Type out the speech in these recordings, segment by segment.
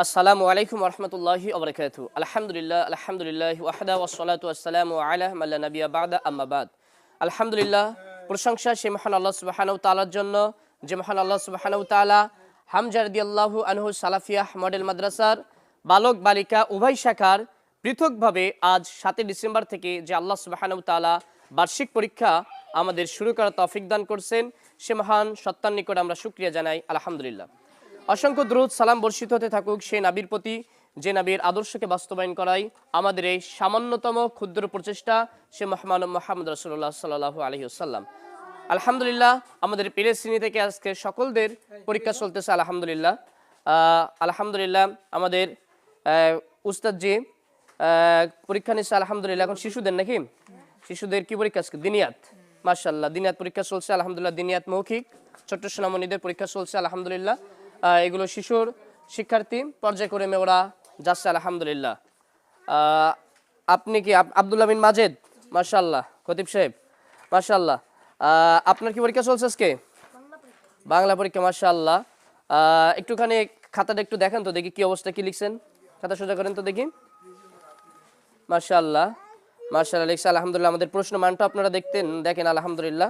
আসসালামু আলাইকুম রহমতুল্লাহি ওবরাকাতু। আলহামদুলিল্লাহ আলহামদুলিল্লাহ ওয়াহদা ওয়াসসালাতু ওয়াসসালামু আলা মান লা নাবিয়্যা বা'দা আম্মা বাদ। আলহামদুলিল্লাহ, প্রশংসা সেই মহান আল্লাহ সুবহানাহু তাআলার জন্য, যে মহান আল্লাহ সুবহানাহু তাআলা হামজা রাদিয়াল্লাহু আনহু সালাফিয়াহ মডেল মাদ্রাসার বালক বালিকা উভয় শাখার পৃথকভাবে আজ 7 ডিসেম্বর থেকে যে আল্লাহ সুবহানাহু তাআলা বার্ষিক পরীক্ষা আমাদের শুরু করার তৌফিক দান করছেন, সে মহান সত্তার নিকট আমরা শুকরিয়া জানাই আলহামদুলিল্লাহ। অসংখ্য দ্রুত সালাম বর্ষিত হতে থাকুক সেই নাবির প্রতি, যে নাবির আদর্শকে বাস্তবায়ন করাই আমাদের এই সামান্যতম ক্ষুদ্র প্রচেষ্টা, সে মুহাম্মদ রাসূলুল্লাহ সাল্লাল্লাহু আলাইহি ওয়াসাল্লাম। আলহামদুলিল্লাহ, আমাদের পীরের শ্রেণী থেকে আজকে সকলদের পরীক্ষা চলতেছে আলহামদুলিল্লাহ। আলহামদুলিল্লাহ, আমাদের উস্তাদজি পরীক্ষা নিচ্ছে আলহামদুলিল্লাহ। এখন শিশুদের নাকি শিশুদের কি পরীক্ষা আজকে? দিনিয়াত। মাশাআল্লাহ, দিনিয়াত পরীক্ষা চলছে আলহামদুলিল্লাহ। দিনিয়াত মৌখিক ছোট্ট সোনামণিদের পরীক্ষা চলছে আলহামদুলিল্লাহ। এগুলো শিশুর শিক্ষার্থী পর্যায়ক্রমে ওরা যাচ্ছে আলহামদুলিল্লাহ। আপনি কি আব্দুল্লাহ বিন মাজেদ? মাশাআল্লাহ। খতিব সাহেব মাশাআল্লাহ, আপনার কি পরীক্ষা চলছে আজকে? বাংলা পরীক্ষা। মাশাআল্লাহ, একটুখানি খাতাটা একটু দেখেন তো দেখি কি অবস্থা, কি লিখছেন। খাতা সোজা করেন তো দেখি। মাশাআল্লাহ মাশাআল্লাহ লিখছে আলহামদুলিল্লাহ। আমাদের প্রশ্ন মানটা আপনারা দেখেন আলহামদুলিল্লাহ,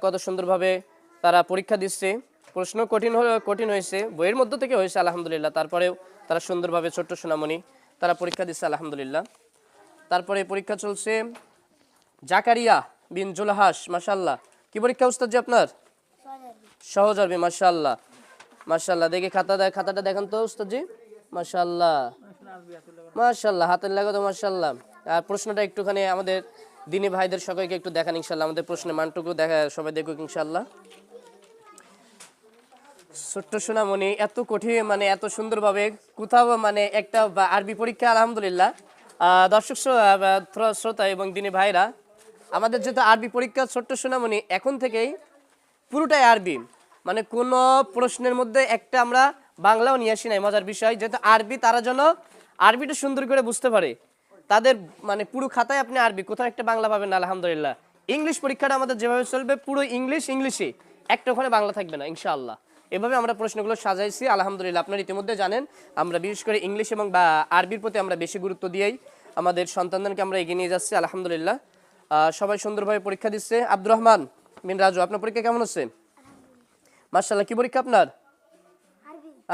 কত সুন্দরভাবে তারা পরীক্ষা দিচ্ছে। প্রশ্ন কঠিন হয়েছে, বইয়ের মধ্য থেকে হয়েছে আলহামদুলিল্লাহ, তারপরেও তারা সুন্দরভাবে ছোট্ট সোনামণি তারা পরীক্ষা দিচ্ছে আলহামদুলিল্লাহ। তারপরে পরীক্ষা চলছে জাকারিয়া বিন জুলহাস। মাশাআল্লাহ, কি পরীক্ষা উস্তাদ জি আপনার? সহজ আরবি। মাশাআল্লাহ মাশাআল্লাহ, দেখি খাতাটা দেখেন তো উস্তাদ জি। মাশাআল্লাহ মাশাআল্লাহ, হাতের লাগা তো মাশাআল্লাহ। আর প্রশ্নটা একটুখানি আমাদের দিনী ভাইদের সবাইকে একটু দেখান ইনশাআল্লাহ, আমাদের প্রশ্নের মানটুকু দেখা সবাই দেখুক ইনশাআল্লাহ। ছোট্ট সোনামণি এত কঠিন, মানে এত সুন্দরভাবে কোথাও মানে একটা আরবি পরীক্ষা আলহামদুলিল্লাহ। দর্শক শ্রোতা এবং দিনী ভাইরা, আমাদের যেহেতু আরবি পরীক্ষা, ছোট্ট সোনামণি এখন থেকেই পুরোটাই আরবি, মানে কোনো প্রশ্নের মধ্যে একটা আমরা বাংলাও নিয়ে আসি নাই। মজার বিষয়, যেহেতু আরবি, তারা যেন আরবিটা সুন্দর করে বুঝতে পারে, তাদের মানে পুরো খাতায় আপনি আরবি, কোথাও একটা বাংলা পাবেন না আলহামদুলিল্লাহ। ইংলিশ পরীক্ষাটা আমাদের যেভাবে চলবে, পুরো ইংলিশে, একটা ওখানে বাংলা থাকবে না ইনশাআল্লাহ। এভাবে আমরা প্রশ্নগুলো সাজাইছি আলহামদুলিল্লাহ। আপনারা ইতিমধ্যে জানেন আমরা বিশেষ করে ইংলিশ এবং আরবির প্রতি আমরা বেশি গুরুত্ব দিয়েই আমাদের সন্তানদেরকে আমরা এগিয়ে নিয়ে যাচ্ছি আলহামদুলিল্লাহ। সবাই সুন্দরভাবে পরীক্ষা দিচ্ছে। আব্দুর রহমান বিন রাজু, আপনার পরীক্ষা কেমন হচ্ছে? মাশাআল্লাহ, কি পরীক্ষা আপনার?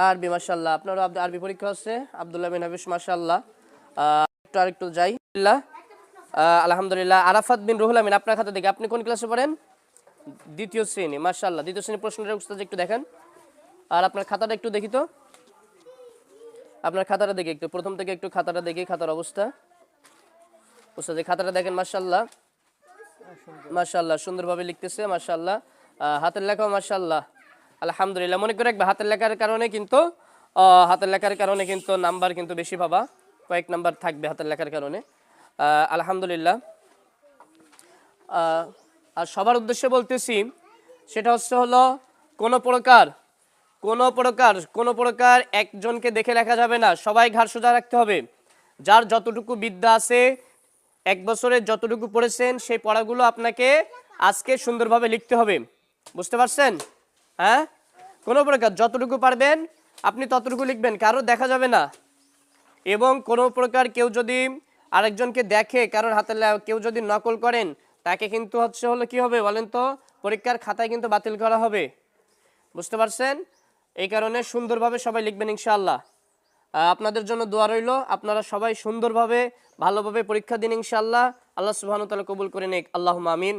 আরবি। মাশাআল্লাহ, আপনারও আরবি পরীক্ষা হচ্ছে। আব্দুল্লাহ বিন হাফিজ মাশাআল্লাহ। আরেকটু যাই আলহামদুলিল্লাহ। আরাফাত বিন রুহুল আমিন, আপনার খাতা দেখি, আপনি কোন ক্লাসে পড়েন? দ্বিতীয় শ্রেণী। মাশাআল্লাহ, দ্বিতীয় শ্রেণীর প্রশ্নটা উস্তাদ একটু দেখেন। আর আপনার খাতাটা একটু দেখি তো, আপনার খাতাটা দেখি একটু, প্রথম থেকে একটু খাতাটা দেখি, খাতার অবস্থা। উস্তাদ খাতাটা দেখেন। মাশাআল্লাহ মাশাআল্লাহ, সুন্দরভাবে লিখতেছে মাশাআল্লাহ। হাতের লেখাও মাশাআল্লাহ আলহামদুলিল্লাহ। মনে করে রাখবে, হাতের লেখার কারণে কিন্তু নাম্বার কিন্তু বেশি পাবা, কয়েক নাম্বার থাকবে হাতের লেখার কারণে আলহামদুলিল্লাহ। আর সবার উদ্দেশ্যে বলতেছি, সেটা হলো কোনো প্রকার একজনকে দেখে লেখা যাবে না, সবাই ঘাড় সোজা রাখতে হবে। যার যতটুকু বিদ্যা আছে, এক বছরে যতটুকু পড়েছেন, সেই পড়াগুলো আপনাকে আজকে সুন্দরভাবে লিখতে হবে। বুঝতে পারছেন? হ্যাঁ, কোনো প্রকার যতটুকু পারবেন আপনি ততটুকু লিখবেন, কারো দেখা যাবে না। এবং কোনো প্রকার কেউ যদি আরেকজনকে দেখে, কারোর হাতে কেউ যদি নকল করেন, তাকে কিন্তু হলো কি হবে বলেন তো? পরীক্ষার খাতায় কিন্তু বাতিল করা হবে। বুঝতে পারছেন? এই কারণে সুন্দরভাবে সবাই লিখবেন ইনশাআল্লাহ। আপনাদের জন্য দোয়া রইল, আপনারা সবাই সুন্দরভাবে ভালোভাবে পরীক্ষা দিন ইনশাআল্লাহ। আল্লাহ সুবহানাহু ওয়া তাআলা কবুল করে নিক, আল্লাহুম্মা আমিন।